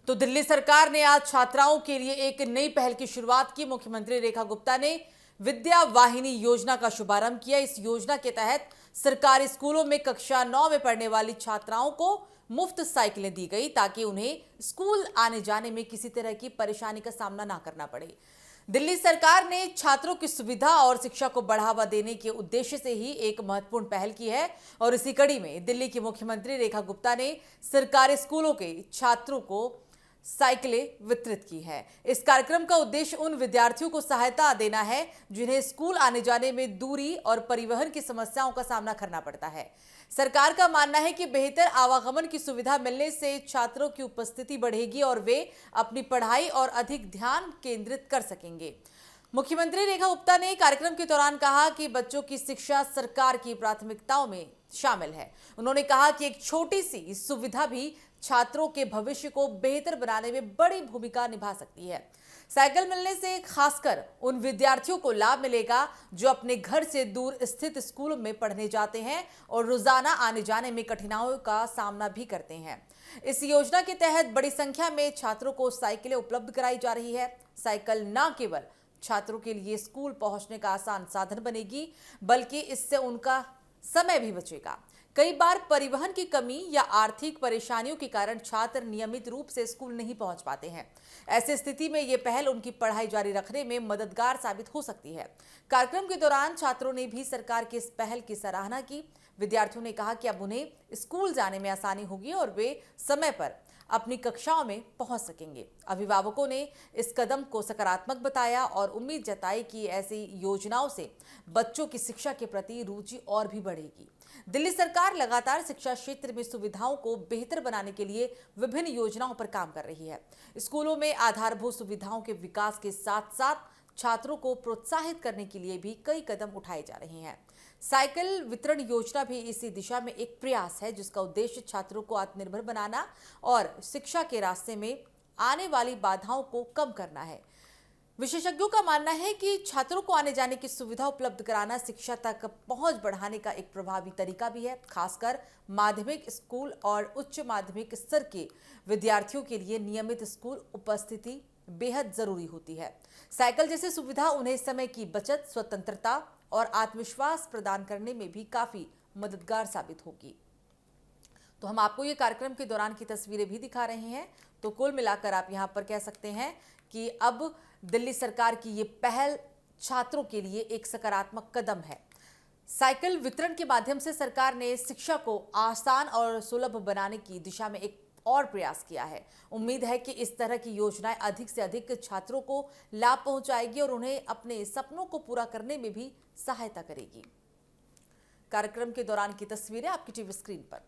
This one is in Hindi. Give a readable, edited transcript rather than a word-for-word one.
तो दिल्ली सरकार ने आज छात्राओं के लिए एक नई पहल की शुरुआत की। मुख्यमंत्री रेखा गुप्ता ने विद्या वाहिनी योजना का शुभारंभ किया। इस योजना के तहत सरकारी स्कूलों में कक्षा 9 में पढ़ने वाली छात्राओं को मुफ्त साइकिलें दी गई ताकि उन्हें स्कूल आने जाने में किसी तरह की परेशानी का सामना ना करना पड़े। दिल्ली सरकार ने छात्रों की सुविधा और शिक्षा को बढ़ावा देने के उद्देश्य से ही एक महत्वपूर्ण पहल की है और इसी कड़ी में दिल्ली की मुख्यमंत्री रेखा गुप्ता ने सरकारी स्कूलों के छात्रों को साइकिलें वितरित की है। इस कार्यक्रम का उद्देश्य उन विद्यार्थियों को सहायता देना है जिन्हें स्कूल आने जाने में दूरी और परिवहन की समस्याओं का सामना करना पड़ता है। सरकार का मानना है कि बेहतर आवागमन की सुविधा मिलने से छात्रों की उपस्थिति बढ़ेगी और वे अपनी पढ़ाई और अधिक ध्यान केंद्रित कर सकेंगे। मुख्यमंत्री रेखा गुप्ता ने कार्यक्रम के दौरान कहा कि बच्चों की शिक्षा सरकार की प्राथमिकताओं में शामिल है। उन्होंने कहा कि एक छोटी सी सुविधा भी छात्रों के भविष्य को बेहतर बनाने में बड़ी भूमिका निभा सकती है। साइकिल मिलने से खासकर उन विद्यार्थियों को लाभ मिलेगा जो अपने घर से दूर स्थित स्कूल में पढ़ने जाते हैं और रोजाना आने जाने में कठिनाइयों का सामना भी करते हैं। इस योजना के तहत बड़ी संख्या में छात्रों को साइकिलें उपलब्ध कराई जा रही है। साइकिल न केवल छात्रों के लिए स्कूल पहुंचने का आसान साधन बनेगी, बल्कि इससे उनका समय भी बचेगा। कई बार परिवहन की कमी या आर्थिक परेशानियों के कारण छात्र नियमित रूप से स्कूल नहीं पहुंच पाते हैं। ऐसी स्थिति में यह पहल उनकी पढ़ाई जारी रखने में मददगार साबित हो सकती है। कार्यक्रम के दौरान छात्रों ने भी सरकार की इस पहल की सराहना की। विद्यार्थियों ने कहा कि अब उन्हें स्कूल जाने में आसानी होगी और वे समय पर अपनी कक्षाओं में पहुंच सकेंगे। अभिभावकों ने इस कदम को सकारात्मक बताया और उम्मीद जताई कि ऐसी योजनाओं से बच्चों की शिक्षा के प्रति रुचि और भी बढ़ेगी। दिल्ली सरकार लगातार शिक्षा क्षेत्र में सुविधाओं को बेहतर बनाने के लिए विभिन्न योजनाओं पर काम कर रही है। स्कूलों में आधारभूत सुविधाओं के विकास के साथ साथ छात्रों को प्रोत्साहित करने के लिए भी कई कदम उठाए जा रहे हैं। साइकिल वितरण योजना भी इसी दिशा में एक प्रयास है जिसका उद्देश्य छात्रों को आत्मनिर्भर बनाना और शिक्षा के रास्ते में आने वाली बाधाओं को कम करना है। विशेषज्ञों का मानना है कि छात्रों को आने जाने की सुविधा उपलब्ध कराना शिक्षा तक पहुंच बढ़ाने का एक प्रभावी तरीका भी है। खासकर माध्यमिक स्कूल और उच्च माध्यमिक स्तर के विद्यार्थियों के लिए नियमित स्कूल उपस्थिति बेहद जरूरी होती है। साइकिल जैसी सुविधा उन्हें समय की बचत, स्वतंत्रता और आत्मविश्वास प्रदान करने में भी काफी मददगार साबित होगी। तो हम आपको ये कार्यक्रम के दौरान की तस्वीरें भी दिखा रहे हैं। तो कुल मिलाकर आप यहाँ पर कह सकते हैं कि अब दिल्ली सरकार की ये पहल छात्रों के लिए एक सकारात्मक कदम है। साइकिल वितरण के माध्यम से सरकार ने शिक्षा को आसान और सुलभ बनाने की दिशा में एक और प्रयास किया है। उम्मीद है कि इस तरह की योजनाएं अधिक से अधिक छात्रों को लाभ पहुंचाएगी और उन्हें अपने सपनों को पूरा करने में भी सहायता करेगी। कार्यक्रम के दौरान की तस्वीरें आपकी टीवी स्क्रीन पर।